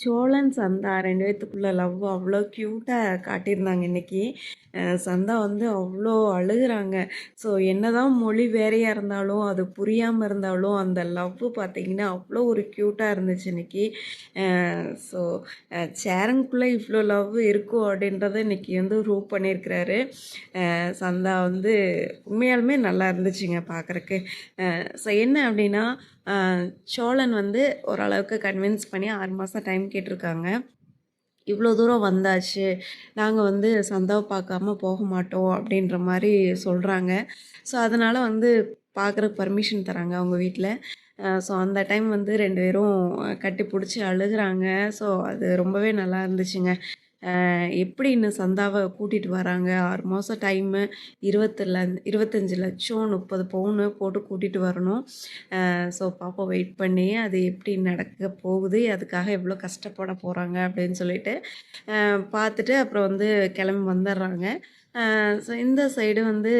சோழன், சந்தா 2 பேத்துக்குள்ள லவ் அவ்வளோ க்யூட்டா காட்டியிருந்தாங்க இன்னைக்கு. சந்தா வந்து அவ்வளோ அழுகுறாங்க. ஸோ என்னதான் மொழி வேறையா இருந்தாலும், அது புரியாம இருந்தாலும், அந்த லவ் பார்த்தீங்கன்னா, அவ்வளோ ஒரு க்யூட்டா இருந்துச்சு இன்னைக்கு. ஸோ சேரனுக்குள்ளே இவ்வளோ லவ் இருக்கும் அப்படின்றத இன்னைக்கு வந்து ப்ரூவ் பண்ணியிருக்கிறாரு. சந்தா வந்து உண்மையாலுமே நல்லா இருந்துச்சுங்க பார்க்குறக்கு. ஸோ என்ன அப்படின்னா, சோழன் வந்து ஓரளவுக்கு கன்வின்ஸ் பண்ணி 6 மாதம் டைம் கேட்டிருக்காங்க. இவ்வளோ தூரம் வந்தாச்சு, நாங்கள் வந்து சந்தாவை பார்க்காம போக மாட்டோம் அப்படின்ற மாதிரி சொல்கிறாங்க. ஸோ அதனால் வந்து பார்க்குறக்கு பர்மிஷன் தராங்க அவங்க வீட்டில். ஸோ அந்த டைம் வந்து 2 பேரும் கட்டி பிடிச்சி அழுகுறாங்க. ஸோ அது ரொம்பவே நல்லா இருந்துச்சுங்க. எப்படி இன்னும் சந்தாவை கூட்டிகிட்டு வராங்க, 6 மாதம் டைமு, 25 லட்சம் 30 பவுனு போட்டு கூட்டிகிட்டு வரணும். ஸோ பாப்பா வெயிட் பண்ணி அது எப்படி நடக்க போகுது, அதுக்காக எவ்வளோ கஷ்டப்பட போகிறாங்க அப்படின்னு சொல்லிட்டு பார்த்துட்டு அப்புறம் வந்து கிளம்பி வந்துடுறாங்க. ஸோ இந்த சைடு வந்து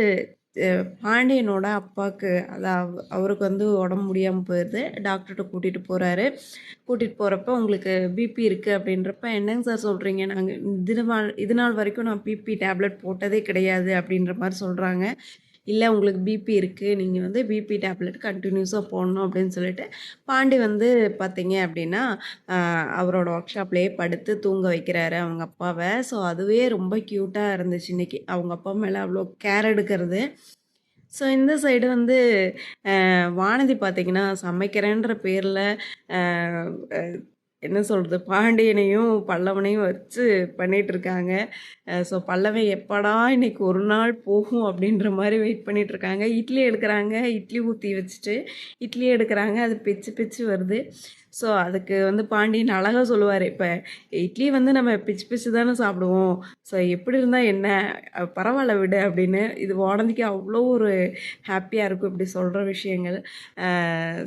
பாண்டியனோட அப்பாவுக்கு அவருக்கு வந்து உடம்பு முடியாமல் போயிடுது. டாக்டர்கிட்ட கூட்டிகிட்டு போகிறாரு. கூட்டிகிட்டு போகிறப்ப உங்களுக்கு பிபி இருக்குது அப்படின்றப்ப, என்னங்க சார் சொல்கிறீங்க, நாங்கள் இது நாள் வரைக்கும் நான் பிபி டேப்லெட் போட்டதே கிடையாது அப்படின்ற மாதிரி சொல்கிறாங்க. இல்லை உங்களுக்கு பிபி இருக்குது, நீங்கள் வந்து பிபி டேப்லெட் கண்டினியூஸாக போடணும் அப்படின்னு சொல்லிட்டு பாண்டி வந்து பார்த்தீங்க அப்படின்னா அவரோட ஒர்க் ஷாப்லேயே படுத்து தூங்க வைக்கிறாரு அவங்க அப்பாவை. ஸோ அதுவே ரொம்ப க்யூட்டாக இருந்துச்சு இன்றைக்கி, அவங்க அப்பா மேலே அவ்வளோ கேர் எடுக்கிறது. ஸோ இந்த சைடு வந்து வானதி பார்த்திங்கன்னா சமைக்கிறேன்ற பேரில் என்ன சொல்கிறது, பாண்டியனையும் பல்லவனையும் வச்சு பண்ணிகிட்ருக்காங்க. ஸோ பல்லவன் எப்படா இன்றைக்கி ஒரு நாள் போகும் அப்படின்ற மாதிரி வெயிட் பண்ணிகிட்ருக்காங்க. இட்லி எடுக்கிறாங்க, இட்லி ஊற்றி வச்சுட்டு இட்லி எடுக்கிறாங்க, அது பிச்சு பிச்சு வருது. ஸோ அதுக்கு வந்து பாண்டியன் அழகாக சொல்லுவார், இப்போ இட்லி வந்து நம்ம பிச்சு பிச்சு தானே சாப்பிடுவோம், ஸோ எப்படி இருந்தால் என்ன, பரவாயில்ல விடு அப்படின்னு. இது வானதிக்கு அவ்வளோ ஒரு ஹாப்பியாக இருக்கும் இப்படி சொல்கிற விஷயங்கள்.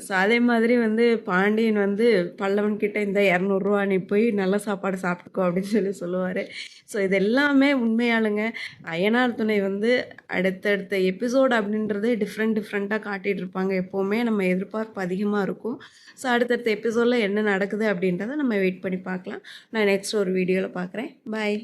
ஸோ அதே மாதிரி வந்து பாண்டியன் வந்து பல்லவன்கிட்ட இந்த 200 நீ போய் நல்ல சாப்பாடு சாப்பிட்டுக்கோ அப்படின்னு சொல்லுவார். ஸோ இது எல்லாமே உண்மையாளுங்க. அய்யனார் துணை வந்து அடுத்தடுத்த எபிசோடு அப்படின்றது டிஃப்ரெண்ட்டாக காட்டிகிட்டு இருப்பாங்க. எப்போவுமே நம்ம எதிர்பார்ப்பு அதிகமாக இருக்கும். ஸோ அடுத்தடுத்த எபிசோடில் என்ன நடக்குது அப்படின்றத நம்ம வெயிட் பண்ணி பார்க்கலாம். நான் நெக்ஸ்ட் ஒரு வீடியோவில் பார்க்குறேன். பாய்.